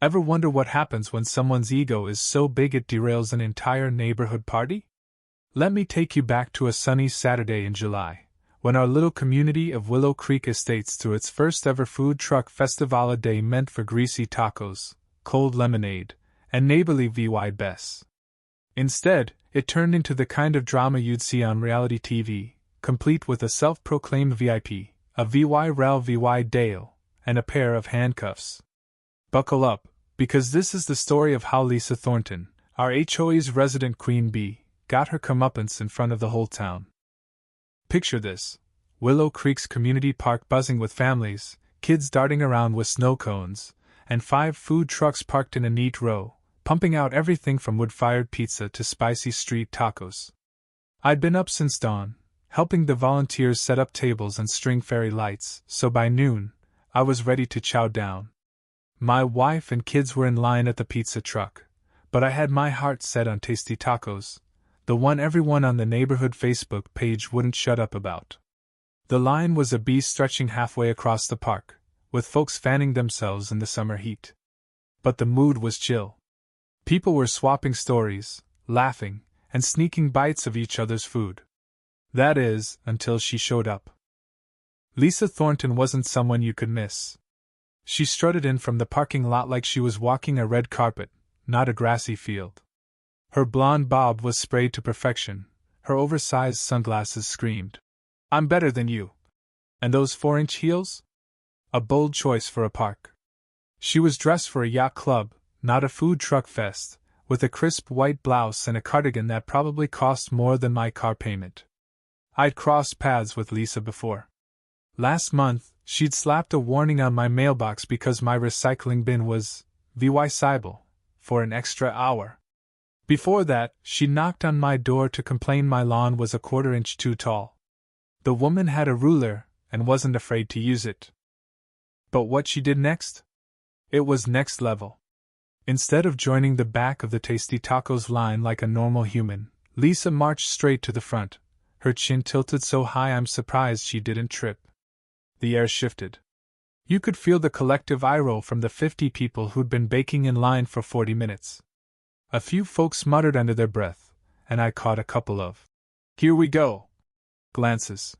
Ever wonder what happens when someone's ego is so big it derails an entire neighborhood party? Let me take you back to a sunny Saturday in July, when our little community of Willow Creek Estates threw its first ever food truck festival, a day meant for greasy tacos, cold lemonade, and neighborly VY Bess. Instead, it turned into the kind of drama you'd see on reality TV, complete with a self-proclaimed VIP, a VY Rel VY Dale, and a pair of handcuffs. Buckle up, because this is the story of how Lisa Thornton, our HOA's resident queen bee, got her comeuppance in front of the whole town. Picture this: Willow Creek's community park buzzing with families, kids darting around with snow cones, and 5 food trucks parked in a neat row, pumping out everything from wood-fired pizza to spicy street tacos. I'd been up since dawn, helping the volunteers set up tables and string fairy lights, so by noon, I was ready to chow down. My wife and kids were in line at the pizza truck, but I had my heart set on tasty tacos, the one everyone on the neighborhood Facebook page wouldn't shut up about. The line was a B stretching halfway across the park, with folks fanning themselves in the summer heat. But the mood was chill. People were swapping stories, laughing, and sneaking bites of each other's food. That is, until she showed up. Lisa Thornton wasn't someone you could miss. She strutted in from the parking lot like she was walking a red carpet, not a grassy field. Her blonde bob was sprayed to perfection, her oversized sunglasses screamed, "I'm better than you." And those 4-inch heels? A bold choice for a park. She was dressed for a yacht club, not a food truck fest, with a crisp white blouse and a cardigan that probably cost more than my car payment. I'd crossed paths with Lisa before. Last month, she'd slapped a warning on my mailbox because my recycling bin was VY Cybele for an extra hour. Before that, she knocked on my door to complain my lawn was a 1/4 inch too tall. The woman had a ruler and wasn't afraid to use it. But what she did next? It was next level. Instead of joining the back of the tasty tacos line like a normal human, Lisa marched straight to the front, her chin tilted so high I'm surprised she didn't trip. The air shifted. You could feel the collective eye roll from the 50 people who'd been baking in line for 40 minutes. A few folks muttered under their breath, and I caught a couple of "Here we go" glances.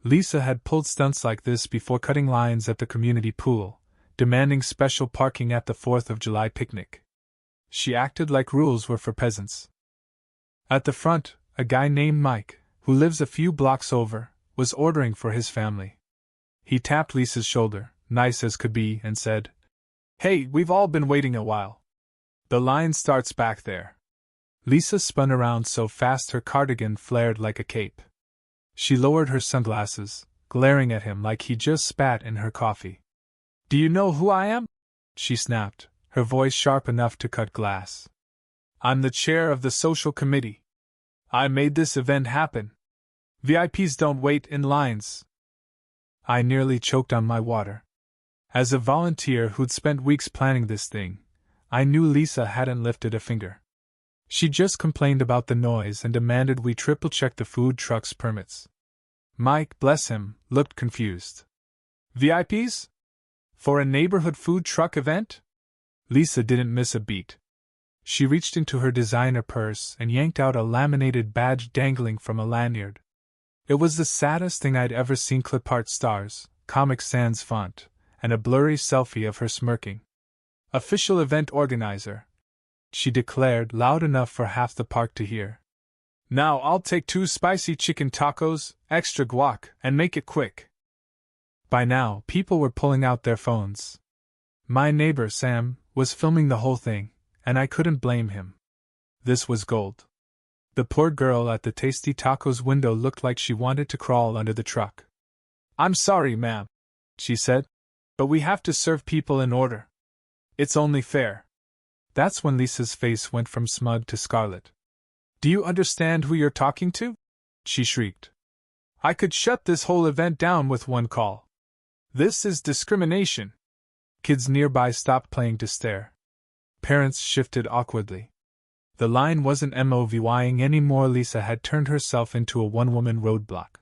Lisa had pulled stunts like this before cutting lines at the community pool, demanding special parking at the 4th of July picnic. She acted like rules were for peasants. At the front, a guy named Mike, who lives a few blocks over, was ordering for his family. He tapped Lisa's shoulder, nice as could be, and said, "Hey, we've all been waiting a while. The line starts back there." Lisa spun around so fast her cardigan flared like a cape. She lowered her sunglasses, glaring at him like he just spat in her coffee. "Do you know who I am?" she snapped, her voice sharp enough to cut glass. "I'm the chair of the social committee. I made this event happen. VIPs don't wait in lines." I nearly choked on my water. As a volunteer who'd spent weeks planning this thing, I knew Lisa hadn't lifted a finger. She just complained about the noise and demanded we triple-check the food truck's permits. Mike, bless him, looked confused. "VIPs? For a neighborhood food truck event?" Lisa didn't miss a beat. She reached into her designer purse and yanked out a laminated badge dangling from a lanyard. It was the saddest thing I'd ever seen: clip art stars, Comic Sans font, and a blurry selfie of her smirking. "Official event organizer," she declared loud enough for half the park to hear. "Now I'll take 2 spicy chicken tacos, extra guac, and make it quick." By now, people were pulling out their phones. My neighbor, Sam, was filming the whole thing, and I couldn't blame him. This was gold. The poor girl at the Tasty Tacos window looked like she wanted to crawl under the truck. "I'm sorry, ma'am," she said, "but we have to serve people in order. It's only fair." That's when Lisa's face went from smug to scarlet. "Do you understand who you're talking to?" she shrieked. "I could shut this whole event down with one call. This is discrimination." Kids nearby stopped playing to stare. Parents shifted awkwardly. The line wasn't MOVYing anymore. Lisa had turned herself into a one-woman roadblock.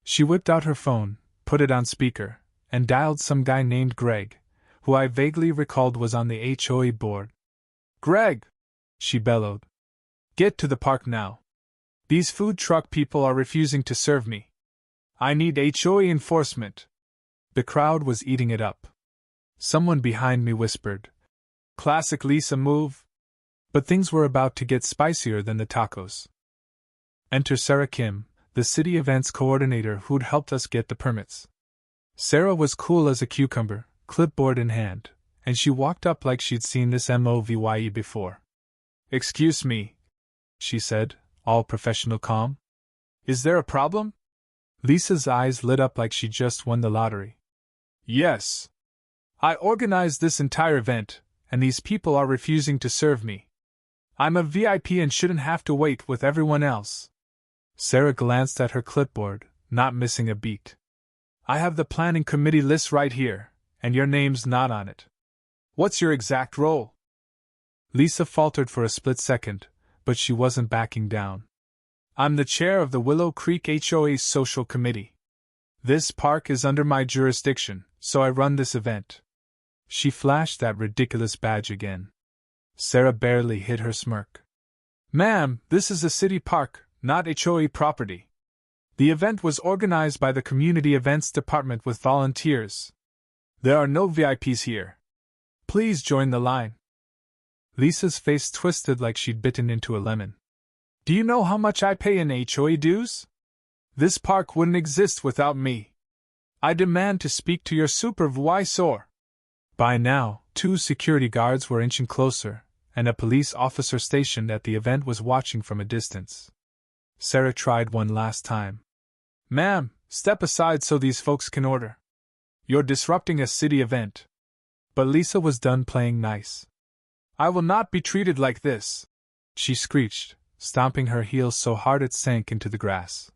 She whipped out her phone, put it on speaker, and dialed some guy named Greg, who I vaguely recalled was on the HOA board. "Greg!" she bellowed. "Get to the park now. These food truck people are refusing to serve me. I need HOA enforcement." The crowd was eating it up. Someone behind me whispered, "Classic Lisa move." But things were about to get spicier than the tacos. Enter Sarah Kim, the city events coordinator who'd helped us get the permits. Sarah was cool as a cucumber, clipboard in hand, and she walked up like she'd seen this movie before. "Excuse me," she said, all professional calm. "Is there a problem?" Lisa's eyes lit up like she'd just won the lottery. "Yes. I organized this entire event, and these people are refusing to serve me. I'm a VIP and shouldn't have to wait with everyone else." Sarah glanced at her clipboard, not missing a beat. "I have the planning committee list right here, and your name's not on it. What's your exact role?" Lisa faltered for a split second, but she wasn't backing down. "I'm the chair of the Willow Creek HOA Social Committee. This park is under my jurisdiction, so I run this event." She flashed that ridiculous badge again. Sarah barely hid her smirk. "Ma'am, this is a city park, not HOA property. The event was organized by the Community Events Department with volunteers. There are no VIPs here. Please join the line." Lisa's face twisted like she'd bitten into a lemon. "Do you know how much I pay in HOA dues? This park wouldn't exist without me. I demand to speak to your supervisor." By now, 2 security guards were inching closer, and a police officer stationed at the event was watching from a distance. Sarah tried one last time. "Ma'am, step aside so these folks can order. You're disrupting a city event." But Lisa was done playing nice. "I will not be treated like this," she screeched, stomping her heels so hard it sank into the grass.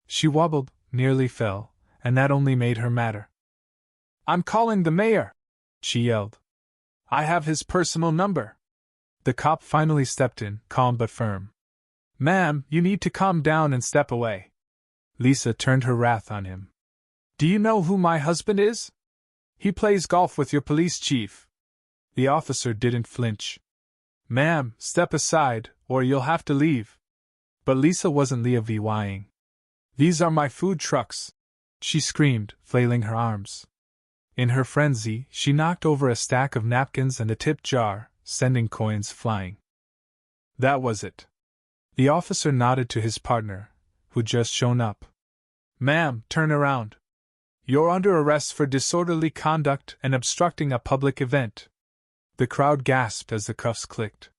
She wobbled, nearly fell, and that only made her madder. "I'm calling the mayor," she yelled. "I have his personal number." The cop finally stepped in, calm but firm. "Ma'am, you need to calm down and step away." Lisa turned her wrath on him. "Do you know who my husband is? He plays golf with your police chief." The officer didn't flinch. "Ma'am, step aside, or you'll have to leave." But Lisa wasn't levying. "These are my food trucks," she screamed, flailing her arms. In her frenzy, she knocked over a stack of napkins and a tip jar, sending coins flying. That was it. The officer nodded to his partner, who'd just shown up. "Ma'am, turn around. You're under arrest for disorderly conduct and obstructing a public event." The crowd gasped as the cuffs clicked.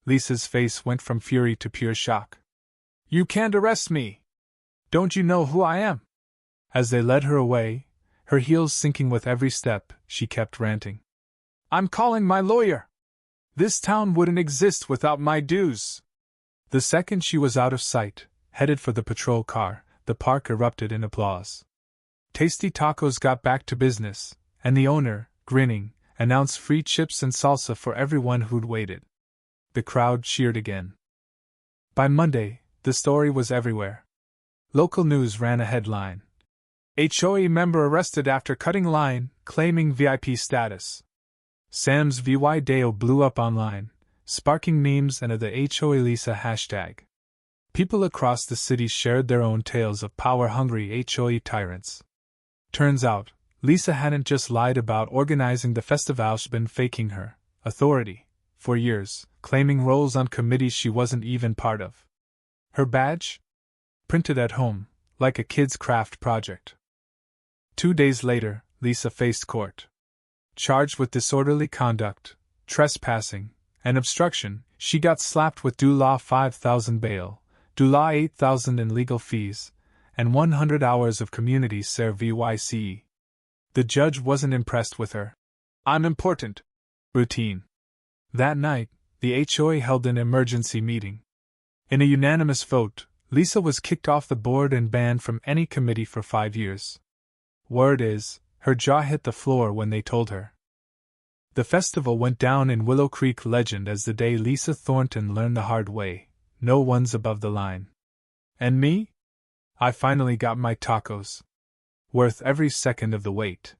Lisa's face went from fury to pure shock. "You can't arrest me! Don't you know who I am?" As they led her away, her heels sinking with every step, she kept ranting. "I'm calling my lawyer! This town wouldn't exist without my dues!" The second she was out of sight, headed for the patrol car, the park erupted in applause. Tasty Tacos got back to business, and the owner, grinning, announced free chips and salsa for everyone who'd waited. The crowd cheered again. By Monday, the story was everywhere. Local news ran a headline. HOA member arrested after cutting line, claiming VIP status. Sam's video blew up online, sparking memes and the HOA Lisa hashtag. People across the city shared their own tales of power-hungry HOA tyrants. Turns out, Lisa hadn't just lied about organizing the festival, she'd been faking her authority for years, claiming roles on committees she wasn't even part of. Her badge? Printed at home, like a kid's craft project. 2 days later, Lisa faced court. Charged with disorderly conduct, trespassing, and obstruction, she got slapped with $5,000 bail, $8,000 in legal fees, and 100 hours of community service. The judge wasn't impressed with her "I'm important" routine. That night, the HOA held an emergency meeting. In a unanimous vote, Lisa was kicked off the board and banned from any committee for 5 years. Word is, her jaw hit the floor when they told her. The festival went down in Willow Creek legend as the day Lisa Thornton learned the hard way: no one's above the line. And me? I finally got my tacos. Worth every second of the wait.